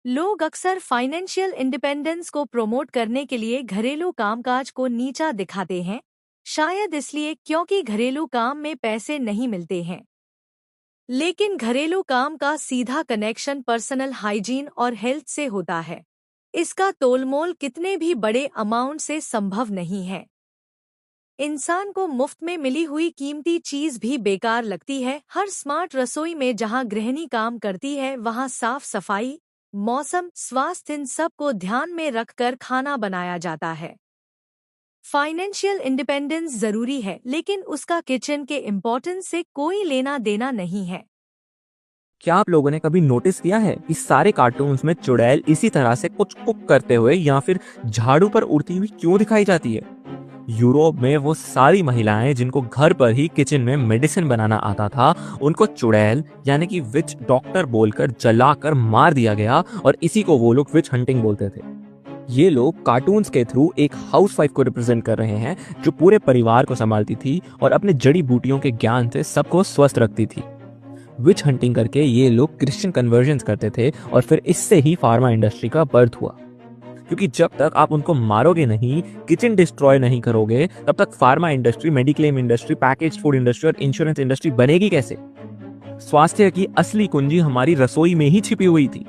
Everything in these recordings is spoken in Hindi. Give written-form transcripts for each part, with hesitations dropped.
लोग अक्सर फाइनेंशियल इंडिपेंडेंस को प्रमोट करने के लिए घरेलू कामकाज को नीचा दिखाते हैं, शायद इसलिए क्योंकि घरेलू काम में पैसे नहीं मिलते हैं। लेकिन घरेलू काम का सीधा कनेक्शन पर्सनल हाइजीन और हेल्थ से होता है। इसका तोलमोल कितने भी बड़े अमाउंट से संभव नहीं है। इंसान को मुफ्त में मिली हुई कीमती चीज भी बेकार लगती है। हर स्मार्ट रसोई में जहां गृहिणी काम करती है, वहां साफ सफाई, मौसम, स्वास्थ्य, इन सब को ध्यान में रखकर खाना बनाया जाता है। फाइनेंशियल इंडिपेंडेंस जरूरी है, लेकिन उसका किचन के इम्पोर्टेंस से कोई लेना देना नहीं है। क्या आप लोगों ने कभी नोटिस किया है कि सारे कार्टून्स में चुड़ैल इसी तरह से कुछ कुक करते हुए या फिर झाड़ू पर उड़ती हुई क्यों दिखाई जाती है? यूरोप में वो सारी महिलाएं जिनको घर पर ही किचन में मेडिसिन बनाना आता था, उनको चुड़ैल यानी कि विच डॉक्टर बोलकर जलाकर मार दिया गया और इसी को वो लोग विच हंटिंग बोलते थे। ये लोग कार्टून्स के थ्रू एक हाउसवाइफ को रिप्रेजेंट कर रहे हैं जो पूरे परिवार को संभालती थी और अपने जड़ी बूटियों के ज्ञान से सबको स्वस्थ रखती थी। विच हंटिंग करके ये लोग क्रिश्चियन कन्वर्जन्स करते थे और फिर इससे ही फार्मा इंडस्ट्री का बर्थ हुआ। क्योंकि जब तक आप उनको मारोगे नहीं, किचन डिस्ट्रॉय नहीं करोगे, तब तक pharma industry, mediclaim industry, package food industry और इंश्योरेंस इंडस्ट्री बनेगी कैसे? स्वास्थ्य की असली कुंजी हमारी रसोई में ही छिपी हुई थी।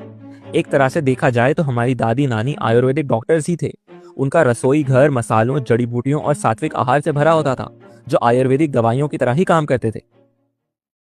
एक तरह से देखा जाए तो हमारी दादी नानी आयुर्वेदिक डॉक्टर्स ही थे। उनका रसोई घर मसालों, जड़ी बूटियों और सात्विक आहार से भरा होता था, जो आयुर्वेदिक दवाइयों की तरह ही काम करते थे।